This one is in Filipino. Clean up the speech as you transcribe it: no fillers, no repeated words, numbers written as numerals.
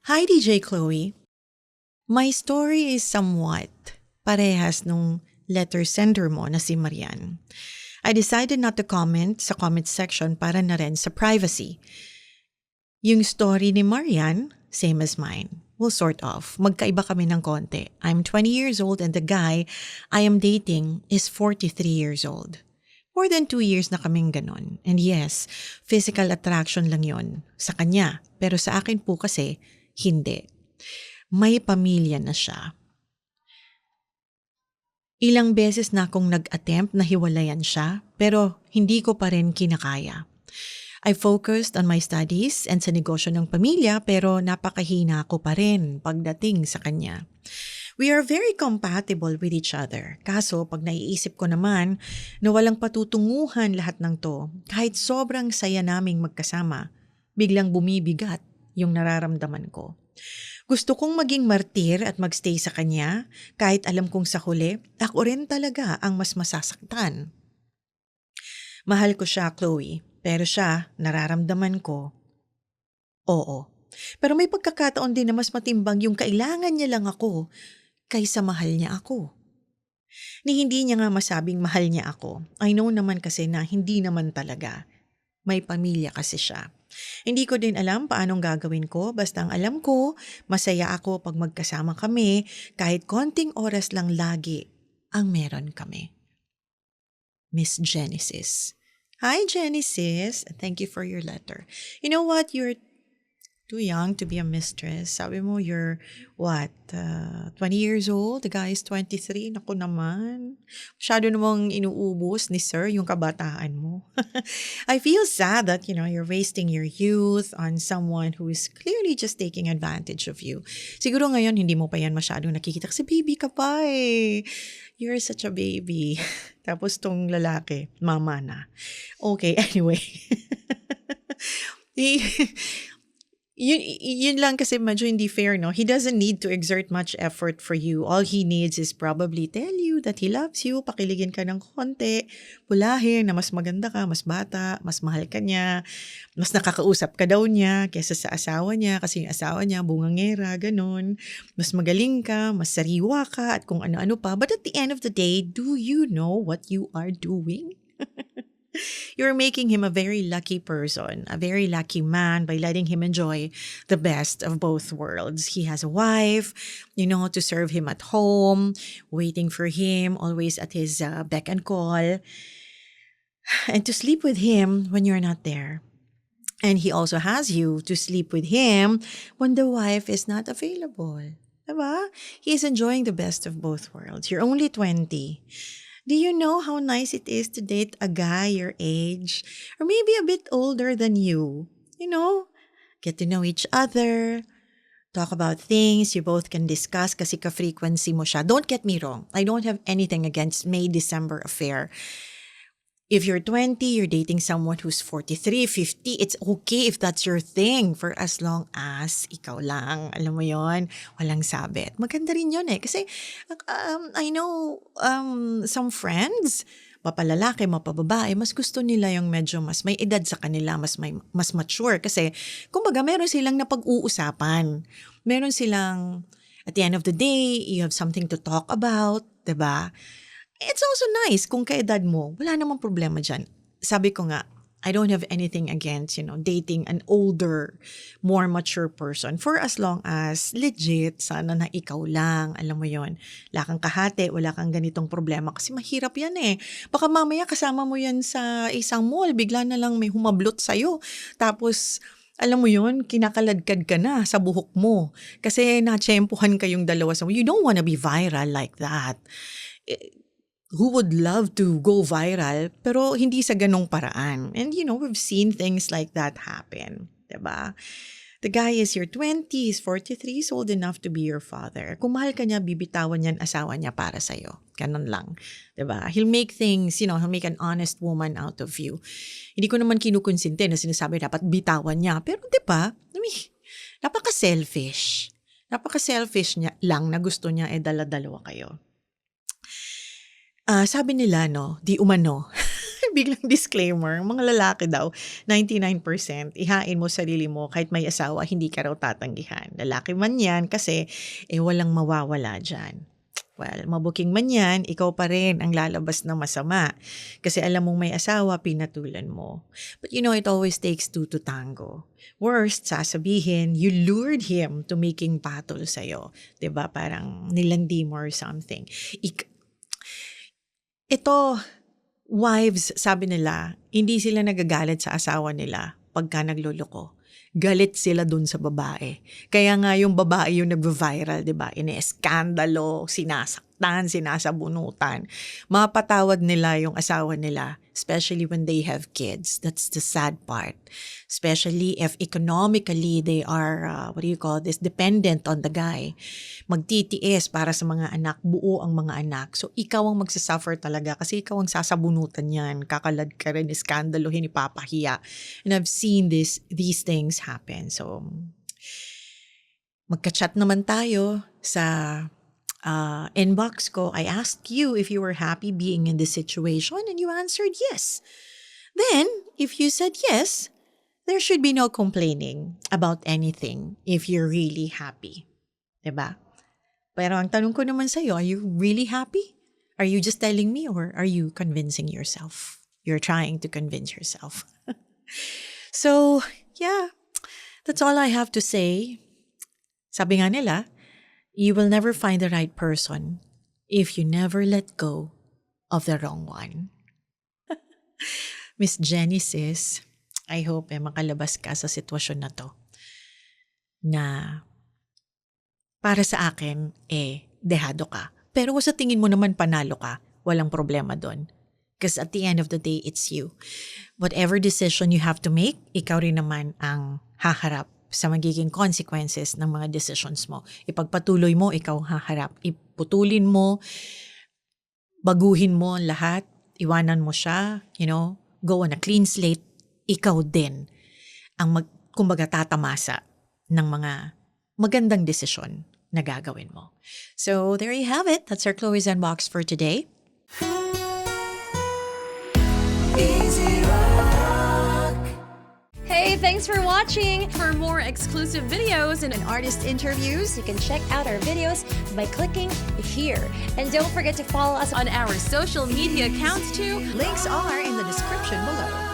Hi, DJ Chloe. My story is somewhat parehas nung letter sender mo na si Marian. I decided not to comment sa comment section para na rin sa privacy. Yung story ni Marian, same as mine. Well, sort of. Magkaiba kami ng konti. I'm 20 years old and the guy I am dating is 43 years old. More than 2 years na kaming ganon. And yes, physical attraction lang yon sa kanya. Pero sa akin po kasi, hindi. May pamilya na siya. Ilang beses na akong nag-attempt na hiwalayan siya, pero hindi ko pa rin kinakaya. I focused on my studies and sa negosyo ng pamilya, pero napakahina ko pa rin pagdating sa kanya. We are very compatible with each other. Kaso pag naiisip ko naman na walang patutunguhan lahat ng to, kahit sobrang saya naming magkasama, biglang bumibigat yung nararamdaman ko. Gusto kong maging martir at magstay sa kanya, kahit alam kong sa huli, ako rin talaga ang mas masasaktan. Mahal ko siya, Chloe, pero siya, nararamdaman ko, oo. Pero may pagkakataon din na mas matimbang yung kailangan niya lang ako kaysa mahal niya ako. Ni hindi niya nga masabing mahal niya ako. I know naman kasi na hindi naman talaga. May pamilya kasi siya. Hindi ko din alam paanong gagawin ko, basta ang alam ko, masaya ako pag magkasama kami kahit konting oras lang lagi ang meron kami. Miss Genesis. Hi Genesis, thank you for your letter. You know what, you're too young to be a mistress. Sabi mo, you're, 20 years old? The guy is 23. Naku naman. Masyado namang inuubos ni sir yung kabataan mo. I feel sad that, you're wasting your youth on someone who is clearly just taking advantage of you. Siguro ngayon, hindi mo pa yan masyado nakikita kasi baby ka pa eh. You're such a baby. Tapos tong lalaki, mama na. Okay, anyway. Yun lang kasi medyo hindi fair, no? He doesn't need to exert much effort for you. All he needs is probably tell you that he loves you, pakiligin ka ng konti, pulahin na mas maganda ka, mas bata, mas mahal ka niya, mas nakakausap ka daw niya kesa sa asawa niya kasi yung asawa niya bungangera, ganun. Mas magaling ka, mas sariwa ka at kung ano-ano pa. But at the end of the day, do you know what you are doing? You're making him a very lucky person, a very lucky man by letting him enjoy the best of both worlds. He has a wife, to serve him at home, waiting for him, always at his beck and call, and to sleep with him when you're not there. And he also has you to sleep with him when the wife is not available. Diba? He is enjoying the best of both worlds. You're only 20. Do you know how nice it is to date a guy your age or maybe a bit older than you? Get to know each other, talk about things you both can discuss kasi ka-frequency mo siya. Don't get me wrong. I don't have anything against May-December affair. If you're 20, you're dating someone who's 43, 50, it's okay if that's your thing for as long as ikaw lang. Alam mo yon, walang sabit. Maganda rin yun eh. Kasi I know some friends, mapalalaki, mapababae, mas gusto nila yung medyo mas may edad sa kanila, mas mature. Kasi kumbaga meron silang napag-uusapan. Meron silang, at the end of the day, you have something to talk about, diba? It's also nice kung kaedad mo, wala namang problema dyan. Sabi ko nga, I don't have anything against, dating an older, more mature person for as long as legit, sana na ikaw lang, alam mo yon. Wala kang kahate, wala kang ganitong problema kasi mahirap yan eh. Baka mamaya kasama mo yan sa isang mall, bigla na lang may humablot sa'yo. Tapos, alam mo yon, kinakaladkad ka na sa buhok mo kasi natsyempuhan kayong dalawa sa mo. You don't wanna be viral like that. Who would love to go viral pero hindi sa ganong paraan. And we've seen things like that happen. Diba? The guy is your 20s, 43, is old enough to be your father. Kung mahal ka niya, bibitawan niyan asawa niya para sa'yo. Ganon lang. Diba? He'll make things, he'll make an honest woman out of you. Hindi ko naman kinukonsinte na sinasabi dapat bitawan niya. Pero diba? Napaka-selfish. Napaka-selfish niya lang na gusto niya dala-dalawa kayo. Sabi nila, di umano. biglang disclaimer, mga lalaki daw, 99%, ihain mo sarili mo kahit may asawa, hindi ka raw tatanggihan. Lalaki man yan kasi walang mawawala dyan. Well, mabuking man yan, ikaw pa rin ang lalabas na masama. Kasi alam mong may asawa, pinatulan mo. But it always takes two to tango. Worst, sasabihin, you lured him to making battle sa'yo. 'Di ba? Parang nilandi mo or something. Ito, wives, sabi nila, hindi sila nagagalit sa asawa nila pagka nagloloko. Galit sila dun sa babae. Kaya nga yung babae yung nag-viral, di ba? Ine-eskandalo, sinasaktan, sinasabunutan. Mapatawad nila yung asawa nila, especially when they have kids. That's the sad part. Especially if economically they are, dependent on the guy. Magtitiis para sa mga anak, buo ang mga anak. So ikaw ang magsasuffer talaga kasi ikaw ang sasabunutan yan. Kakalad ka rin, iskandaluhin, ipapahiya. And I've seen these things happen. So magka-chat naman tayo sa inbox ko. I asked you if you were happy being in this situation and you answered yes. Then, if you said yes, there should be no complaining about anything if you're really happy. Diba? Pero ang tanong ko naman sa'yo, are you really happy? Are you just telling me or are you convincing yourself? You're trying to convince yourself. So, yeah, that's all I have to say. Sabi nga nila, you will never find the right person if you never let go of the wrong one. Miss Genesis, I hope makalabas ka sa sitwasyon na to. Na para sa akin, dehado ka. Pero kung sa tingin mo naman panalo ka, walang problema doon. Because at the end of the day, it's you. Whatever decision you have to make, ikaw rin naman ang haharap sa magiging consequences ng mga decisions mo. Ipagpatuloy mo, ikaw haharap. Iputulin mo, baguhin mo lahat, iwanan mo siya, go on a clean slate, ikaw din ang kumbaga tatamasa ng mga magandang desisyon na gagawin mo. So there you have it. That's our Chloe's Unbox for today. Hey, thanks for watching! For more exclusive videos and artist interviews, you can check out our videos by clicking here. And don't forget to follow us on our social media accounts too. Links are in the description below.